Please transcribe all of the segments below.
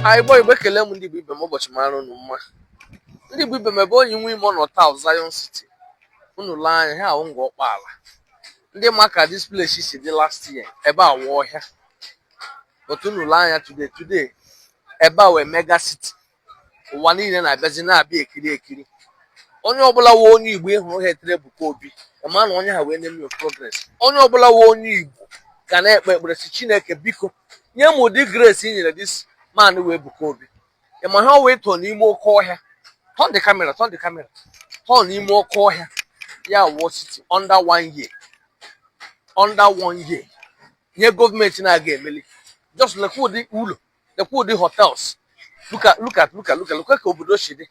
Igbo ekele m ndị Igbo ibe m ụbọchị mara unu mma. Ndị Igbo ibe m ebe onye nwe ime nọ taa Zion City. Unu lee anya ha ahụ Ngor-Okpala. Ndị ma ka this place si dị last year ebe a wụ ọhịa. But unu lee anya today ebe a wee mega city. Ụwa niile na-abịazi na-abịa ekiri. Onye ọbụla wụ onye Igbo ịhụrụ ha etere Ebuka Obi. Ema na onye ha wee na-eme progress. Onye ọbụla wụ onye Igbo ga na-ekpe ekpere si Chineke biko nye m ụdị grace i nyere this man wee Ebuka Obi. Ema ha wee tụọ n'ime oke ọhịa. Turn the camera. Turn n'ime oke ọhịa. Ya wụ city under 1 year. Under 1 year. Nye gọọmenti na-aga emeli. Just lekwa ụdị ụlọ, lekwa ụdị hotels. Look at ka obodo si dị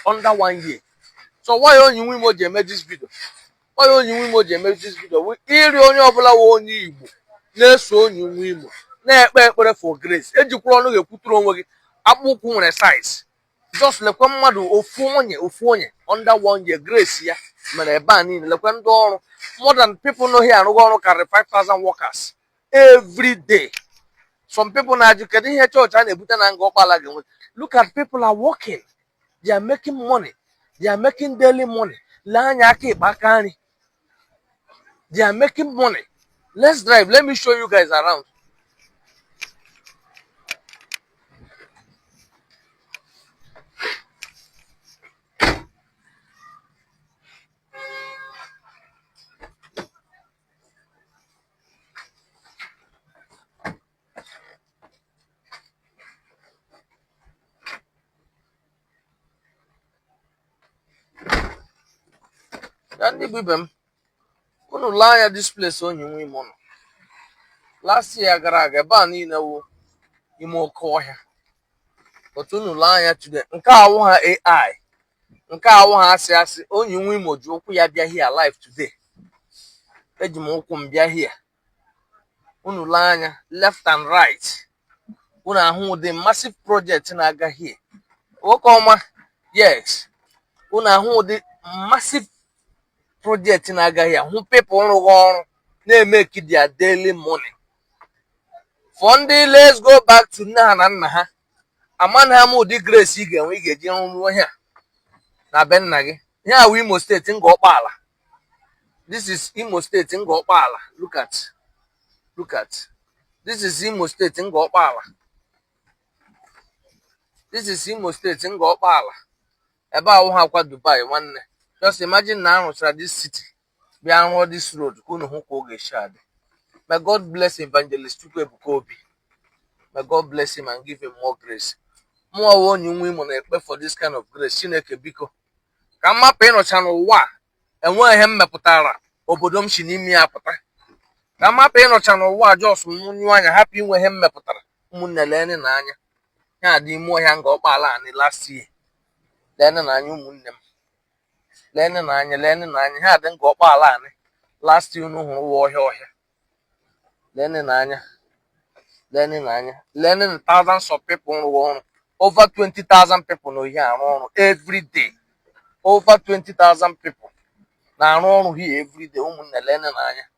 under 1 year. So why onye nwe imo ji eme this video? Why onye nwe imo ji eme this video? Iri onye ọbụla wụ onye Igbo na-eso onye nwe imo na-ekpe ekpere for grace. Ejikwuru ọnụ ga-ekwuturu onwe gị akpụkpụ nwere size. Just lekwa mmadụ ofu onye under 1 year grace ya mere ebe a niile. Lekwa ndị ọrụ more than people know here arụgụ ọrụ karịrị 5,000 workers every day. Some people na-ajụ kedu ihe chọọchị a na-ebute na Ngor-Okpala ga-enwe. Look at people are working. They are making money. They are making daily money. Lee anya aka ịkpa aka nri. They are making money. Let's drive. Let me show you guys around. Ndị Igbo ibe m, unu lee anya this place onye nwe ime nọ. Last year gara aga ebe a niile wụ ime oke ọhịa. Otu unu lee anya today, nke awụ ha AI, nke awụ ha asị onye nwe imo ji ụkwụ ya bịa here live today. Eji m ụkwụ m bịa here. Unu lee anya left and right. Unu ahụ ụdị massive project na-aga here. Nwoke ọma, yes. Unu ahụ ụdị massive project na-aga here. Hụ people nrụgụ ọrụ na-emeki their daily money. For ndị let's go back to nne ha na nna ha. Amana ha m ụdị grace ị ga-enwe ị ga-eji rụrụ ihe a na be nna gị. Ihe a wụ Imo State Ngor-Okpala. This is Imo State Ngor-Okpala. Look at. This is Imo State Ngor-Okpala. This is Imo State Ngor-Okpala. Ebe a wụ ha kwa Dubai nwanne. Just imagine na arụchara this city. Bịa rụọ this road ka unu hụ ka ọ ga-esi adị. May God bless Evangelist Chukwu Ebuka Obi. May God bless him and give him more grace. Mụọ wụ onye nwe imo na-ekpe for this kind of grace. Chineke biko ka mmapụ ịnọcha n'ụwa enwe ihe mmepụtara obodo m si n'ime ya pụta. Ka mmapụ ịnọcha n'ụwa jos nyụọ anya hapụ inwe ihe mmepụtara ụmụnne lene na anya. Ya dị ime ọhịa Ngor-Okpala anyị last year. Lene na anya ụmụnne m. Lene na anya ha dị Ngor-Okpala anyị last year unu hụrụ ọhịa. Lene na anya. Learning thousands of people ọrụ. Over 20,000 people no here arụ ọrụ every day. Over 20,000 people na arụ ọrụ here every day. Ụmụnne lene na anya.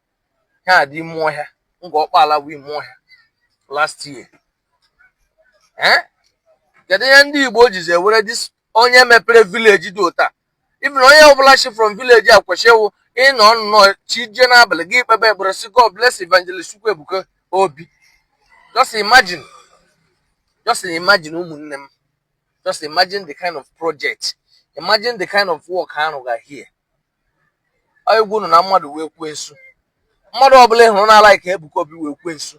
Ha dị ime ọhịa Ngor-Okpala wụ ime ọhịa last year. Kedu ihe ndị Igbo jizi ewere this onye mepere village dị ụta. Even onye ọbụla shi from village a kwesịrị ịnọ nnọọ chi je n'abalị gị kpebe ekpere si God bless Evangelist Chukwu Ebuka Obi. Just imagine ụmụnne m. Just imagine the kind of project. Imagine the kind of work ha rụga here. Egwu nọ na mmadụ wee kwee nsu. Mmadụ ọbụla ịhụrụ na like Ebuka Obi wee kwee nsu.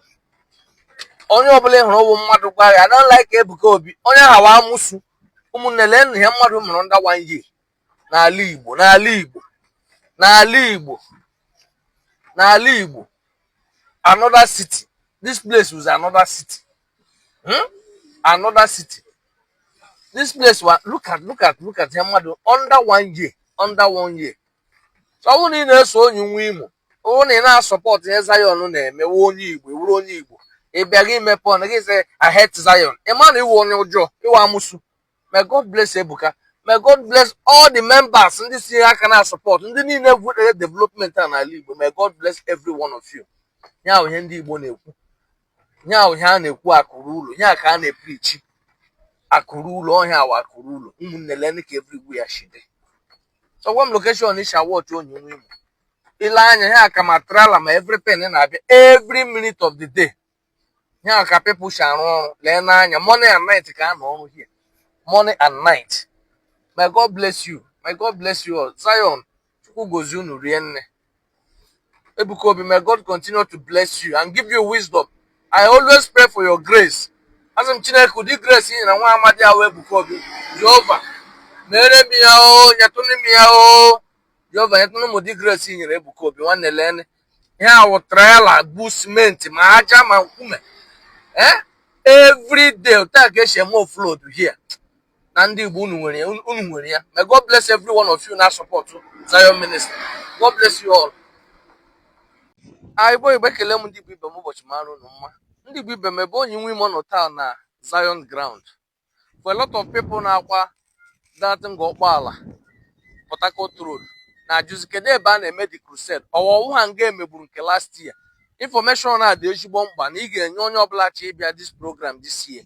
Onye ọbụla ịhụrụ ọwụ mmadụ gwa ya I don't like Ebuka Obi. Onye hawa amụsụ. Ụmụnne lee ihe mmadụ mụrụ under 1 year. N'ala Igbo. Another city. This place was another city. Another city. This place was look at Yamado under 1 year. So I won't need so you win. Only now support Zion na-eme onye Igbo, wuru onye Igbo. E bịara ime pon again say I hate Zion. A man who won your job, you are musu. May God bless Ebuka. May God bless all the members in this year can support. And need development and I live. May God bless every one of you. Now Ndigbo na-ekwu. Nya ha na-ekwu akụrụ ụlọ, nya ka a na-eprichi. akụrụ ụlọ ọhịa awa akụrụ ụlọ ụmụnne leni ka everywhere shide. So one location is watch onye nwe Imo. Ile anya ya ka material ma everything na-abịa every minute of the day. Ya ka people shall run lee n'anya morning and night ka anọ ọrụ here. Morning and night. May God bless you. May God bless you all. Zion, Chukwu gozie unu rienne. Ebuka Obi, may God continue to bless you and give you wisdom. I always pray for your grace. As I'm Chineke, ụdị grace ị na nwa amadi ahụ Ebuka Obi, Jehova, mere m ya o, nyetụnụ m ya o. Jehova, nyetụnụ m ụdị grace ị nyere Ebuka Obi, nwanne lene. Ihe awụ trailer, bụ cement, ma aja ma nkume. Every day, ụta ka esi eme offload here. Na ndị Igbo unu nwere ya. May God bless every one of you na support Zion Ministry. God bless you all. Igbo ekele m ndị Igbo ibe m ụbọchị mara unu mma. Ndị Igbo ibe m ebe onye nwe ime nọ taa na Zion ground. For a lot of people na-akwa that Ngor-Okpala, Port Harcourt Road na-ajụzi kedu ebe a na-eme the crusade. Ọwọwụ ha nga emegburu nke last year. Information a dị ezigbo mkpa na ị ga-enye onye ọbụla chi ịbịa this program this year.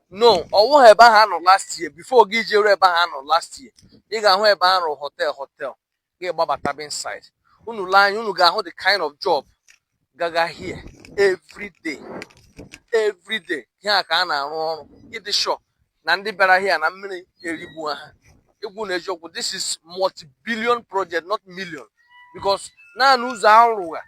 No, ọwụ ha ebe ahụ anọ last year. Before gị jeru ebe ahụ anọ last year, ị ga-ahụ ebe ahụ hotel ga-agbabata inside. Unu lee anya unu ga-ahụ the kind of job gaga here every day. Here ka a na-arụ ọrụ ịdị sure na ndị bịara here na mmiri erigbu ha. Egwu na eziokwu, this is multi-billion project, not million, because naanị ụzọ arụgha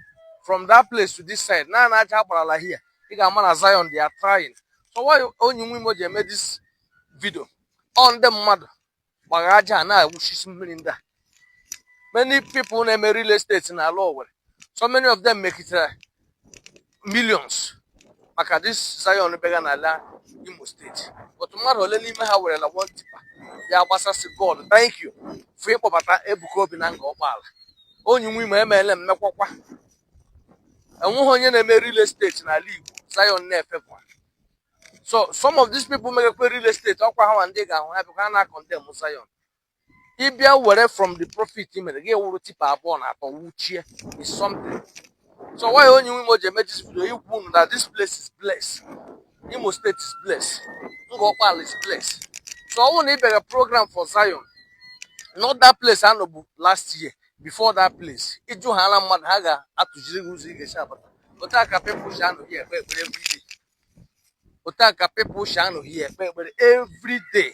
from that place to this side, naanị aja agbarala here. Ị ga-ama na Zion they are trying. So why onye nwe Imo ji eme this video? Ọ ndị mmadụ gbara aja na-awụchisi mmiri ndị a. Many people na-eme real estate na ala Owerri. So many of them make it millions. Maka this Zion bega na ala Imo State. But mmadụ ole n'ime ha werela one tipa ya gbasasị God. Thank you for ịkpọbata Ebuka Obi na Ngor-Okpala. Onye nwe Imo emeela mmekwakwa. Enweghị onye na-eme real estate na ala Igbo Zion na-efekwa. So some of these people make a real estate. Ọkwa ha ndị ga-ahụ ha bịkwa na condemn Zion. Ibia were from the profit imere gị wuru tipa abụọ na atọ wuchie is something. So why onye nwe Imo ji eme this video ikwu that this place is blessed. Imo State is blessed. Ngor-Okpala is blessed. So I want to make a program for Zion. Not that place I know last year. Before that place. Iju hala mmadụ ha ga-atụjiri ụzọ ị ga-esi abata. Otu ka people shall here every day. Otu ka people shall here every day.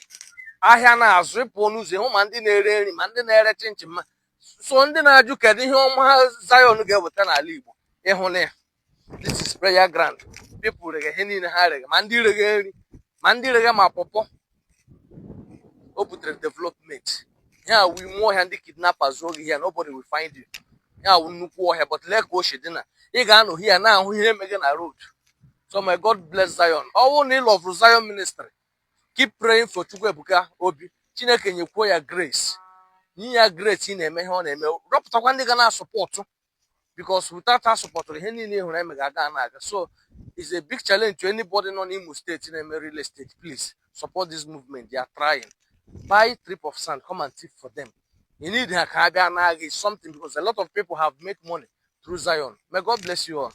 Ahịa na-azụ ịpụ n'ụzọ ịhụ ma ndị na-ere nri ma ndị na-ere chinchin ma so ndị na-ajụ kedu ihe ọma Zion ga-eweta n'ala Igbo ịhụ na ya. This is prayer ground. People rege ihe niile ha rege ma ndị rege nri ma ndị rege ma pọpọ. O butere development. Ya we nwe ọhịa ndị kidnappers oge here, nobody will find you. Ya we nnukwu ọhịa but lee ka o si dị na ị ga-anọ here na-ahụ ihe emege na road. So may God bless Zion. Ọwụ na ịlọvụ Zion ministry. Keep praying for Chukwu Ebuka Obi. Chineke nyekwuo ya grace. Nye ya grace ị na-eme ihe ọ na-eme. Rọpụtakwa ndị ga na-asọpọtụ. Because without her support, ihe niile ịhụrụ eme ga-aga na-aga. So it's a big challenge to anybody non Imo State na-eme real estate. Please support this movement. They are trying. Buy trip of sand. Come and tip for them. You need her ka abịa na-aga something because a lot of people have made money through Zion. May God bless you all.